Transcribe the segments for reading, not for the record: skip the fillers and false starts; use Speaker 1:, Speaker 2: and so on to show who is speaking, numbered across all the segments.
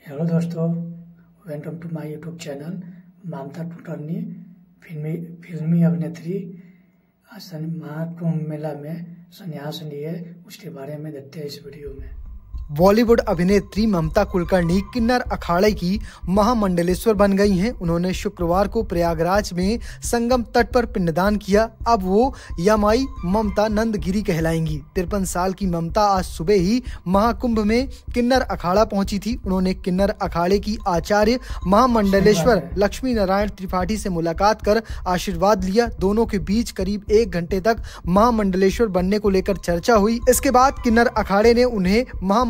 Speaker 1: Hello दोस्तों, welcome to my YouTube channel. Mamta Kulkarni फिल्मी अभिनेत्री महाकुंभ मेला में संन्यास लिए, उसके बारे में देखते हैं इस वीडियो में।
Speaker 2: बॉलीवुड अभिनेत्री ममता कुलकर्णी किन्नर अखाड़े की महामंडलेश्वर बन गई हैं। उन्होंने शुक्रवार को प्रयागराज में संगम तट पर पिंडदान किया। अब वो यमाई ममता नंदगिरी कहलाएंगी। 53 साल की ममता आज सुबह ही महाकुंभ में किन्नर अखाड़ा पहुंची थी। उन्होंने किन्नर अखाड़े की आचार्य महामंडलेश्वर लक्ष्मी नारायण त्रिपाठी से मुलाकात कर आशीर्वाद लिया। दोनों के बीच करीब 1 घंटे तक महामंडलेश्वर बनने को लेकर चर्चा हुई। इसके बाद किन्नर अखाड़े ने उन्हें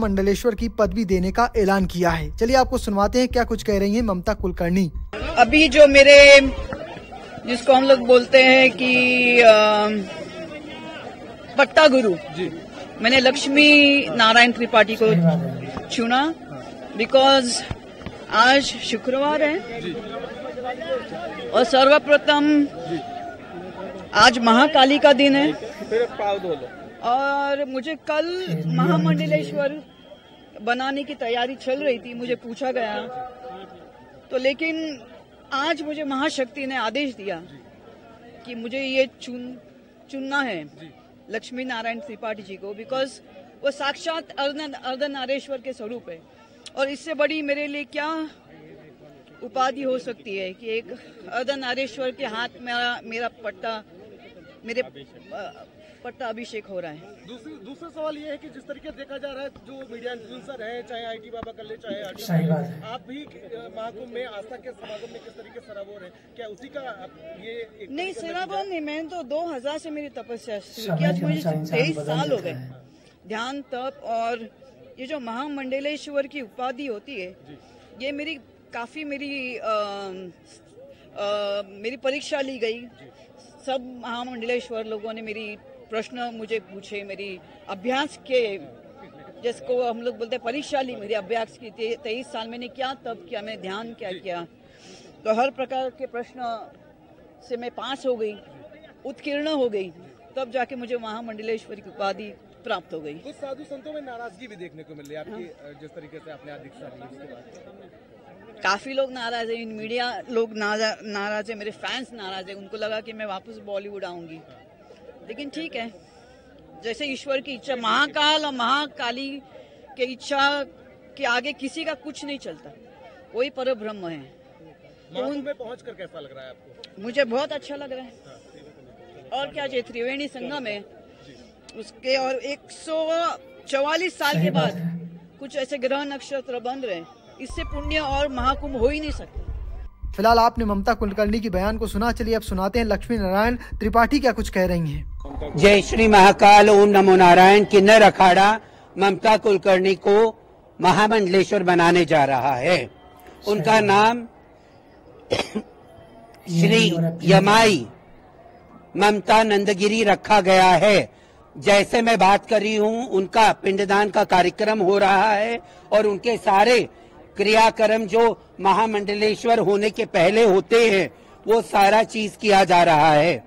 Speaker 2: मंडलेश्वर की पदवी देने का ऐलान किया है। चलिए आपको सुनवाते हैं क्या कुछ कह रही हैं ममता कुलकर्णी।
Speaker 3: अभी जो मेरे जिसको हम लोग बोलते हैं कि पट्टा गुरु, मैंने लक्ष्मी नारायण त्रिपाठी को चुना बिकॉज आज शुक्रवार है और सर्वप्रथम आज महाकाली का दिन है और मुझे कल महामंडलेश्वर बनाने की तैयारी चल रही थी। मुझे पूछा गया तो, लेकिन आज मुझे महाशक्ति ने आदेश दिया कि मुझे ये चुनना है लक्ष्मी नारायण त्रिपाठी जी को, बिकॉज वो साक्षात अर्धनारेश्वर के स्वरूप है। और इससे बड़ी मेरे लिए क्या उपाधि हो सकती है कि एक अर्धनारेश्वर के हाथ में मेरा पट्टा अभिषेक हो रहा है।
Speaker 4: दूसरा सवाल ये है कि जिस तरीके से देखा जा रहा है, जो मीडिया इन्फ्लुएंसर है, चाहे आईटी बाबा कर ले, चाहे आप भी महाकुंभ में आस्था के समागम में किस तरीके से सराबोर है, क्या उसी का ये
Speaker 3: नहीं सराबोर नहीं, मैंने तो 2000 से मेरी तपस्या शुरू की। आज मुझे 23 साल हो गए ध्यान तप, और ये जो महामंडलेश्वर की उपाधि होती है, ये मेरी काफी मेरी परीक्षा ली गई। सब महामंडलेश्वर लोगों ने मेरी प्रश्न मुझे पूछे, मेरी अभ्यास के, जिसको हम लोग बोलते हैं परीक्षा ली, मेरी अभ्यास की। 23 साल मैंने क्या तप किया, मैंने ध्यान क्या किया, तो हर प्रकार के प्रश्न से मैं पास हो गई, उत्कीर्ण हो गई, तब जाके मुझे महामंडलेश्वर की उपाधि प्राप्त हो गई।
Speaker 4: कुछ साधु संतों में नाराजगी भी देखने को मिल रही है आपकी, जिस तरीके से आपने दीक्षा ली उसके बाद
Speaker 3: काफी लोग नाराज है, मीडिया लोग नाराज है, मेरे फैंस नाराज है। उनको लगा कि मैं वापस बॉलीवुड आऊंगी, लेकिन ठीक है, जैसे ईश्वर की इच्छा। महाकाल और महाकाली के इच्छा के आगे किसी का कुछ नहीं चलता, वही परब्रह्म है।
Speaker 4: महाकुंभ में पहुंचकर कैसा लग रहा है आपको?
Speaker 3: मुझे बहुत अच्छा लग रहा है। और क्या चाहिए, त्रिवेणी संगम है उसके, और 144 साल के बाद कुछ ऐसे ग्रह नक्षत्र बन रहे हैं, इससे पुण्य और महाकुंभ हो ही नहीं सकता।
Speaker 2: फिलहाल आपने ममता कुलकर्णी की बयान को सुना। चलिए अब सुनाते हैं लक्ष्मी नारायण त्रिपाठी क्या कुछ कह रही हैं।
Speaker 5: जय श्री महाकाल, ओम नमो नारायण। किन्नर अखाड़ा ममता कुलकर्णी को महामंडलेश्वर बनाने जा रहा है। उनका नाम श्री यमाई ममता नंदगिरी रखा गया है। जैसे मैं बात कर रही हूँ, उनका पिंडदान का कार्यक्रम हो रहा है और उनके सारे क्रियाक्रम जो महामंडलेश्वर होने के पहले होते हैं, वो सारा चीज किया जा रहा है।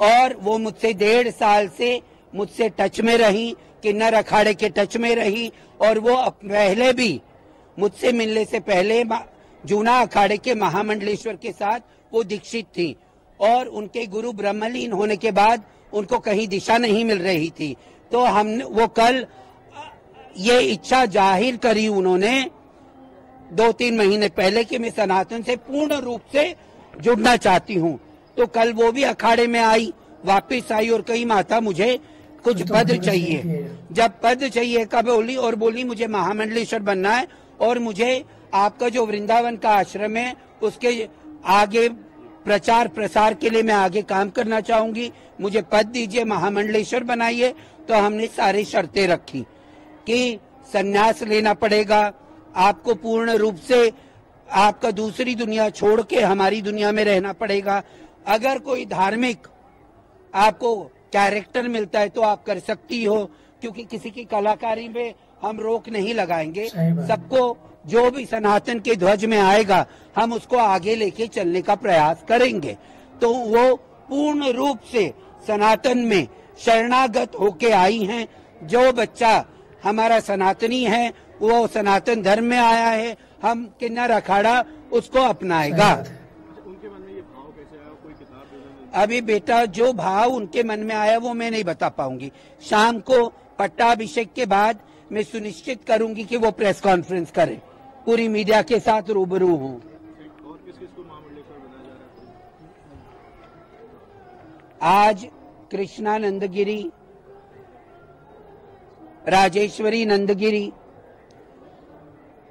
Speaker 5: और वो मुझसे 1.5 साल से मुझसे टच में रही, किन्नर अखाड़े के टच में रही, और वो पहले भी मुझसे मिलने से पहले जूना अखाड़े के महामंडलेश्वर के साथ वो दीक्षित थी। और उनके गुरु ब्रह्मलीन होने के बाद उनको कहीं दिशा नहीं मिल रही थी, तो हमने वो कल ये इच्छा जाहिर करी उन्होंने 2-3 महीने पहले कि मैं सनातन से पूर्ण रूप से जुड़ना चाहती हूँ। तो कल वो भी अखाड़े में आई, वापस आई और कही माता मुझे कुछ पद चाहिए। जब पद चाहिए कब बोली, और बोली मुझे महामंडलेश्वर बनना है और मुझे आपका जो वृंदावन का आश्रम है उसके आगे प्रचार प्रसार के लिए मैं आगे काम करना चाहूंगी, मुझे पद दीजिए, महामंडलेश्वर बनाइए। तो हमने सारी शर्तें रखी कि संन्यास लेना पड़ेगा आपको, पूर्ण रूप से आपका दूसरी दुनिया छोड़ के हमारी दुनिया में रहना पड़ेगा। अगर कोई धार्मिक आपको कैरेक्टर मिलता है तो आप कर सकती हो, क्योंकि किसी की कलाकारी में हम रोक नहीं लगाएंगे। सबको जो भी सनातन के ध्वज में आएगा हम उसको आगे लेके चलने का प्रयास करेंगे। तो वो पूर्ण रूप से सनातन में शरणागत होके आई हैं। जो बच्चा हमारा सनातनी है वो सनातन धर्म में आया है हम किन्नर अखाड़ा उसको अपनाएगा।
Speaker 4: उनके मन में ये भाव कैसे आया? कोई किताब
Speaker 5: अभी बेटा जो भाव उनके मन में आया वो मैं नहीं बता पाऊंगी। शाम को पट्टाभिषेक के बाद मैं सुनिश्चित करूंगी कि वो प्रेस कॉन्फ्रेंस करें, पूरी मीडिया के साथ रूबरू हूं।
Speaker 4: और किस किस को महामंडलेश्वर बनाया जा रहा है?
Speaker 5: आज कृष्णा नंदगिरी, राजेश्वरी नंदगिरी,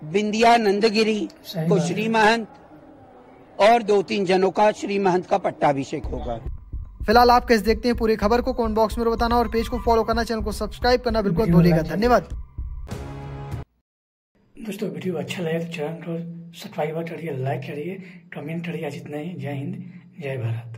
Speaker 5: बिंदिया नंदगिरी को श्री महंत और 2-3 जनों का श्री महंत का पट्टाभिषेक होगा।
Speaker 2: फिलहाल आप कैसे देखते हैं पूरी खबर को कमेंट बॉक्स में बताना और पेज को फॉलो करना, चैनल को सब्सक्राइब करना बिल्कुल मत भूलिएगा। धन्यवाद
Speaker 1: दोस्तों। वीडियो अच्छा लगे तो चैनल को सब्सक्राइब करिए, लाइक करिए, कमेंट करिए। आज इतना ही। जय हिंद, जय भारत।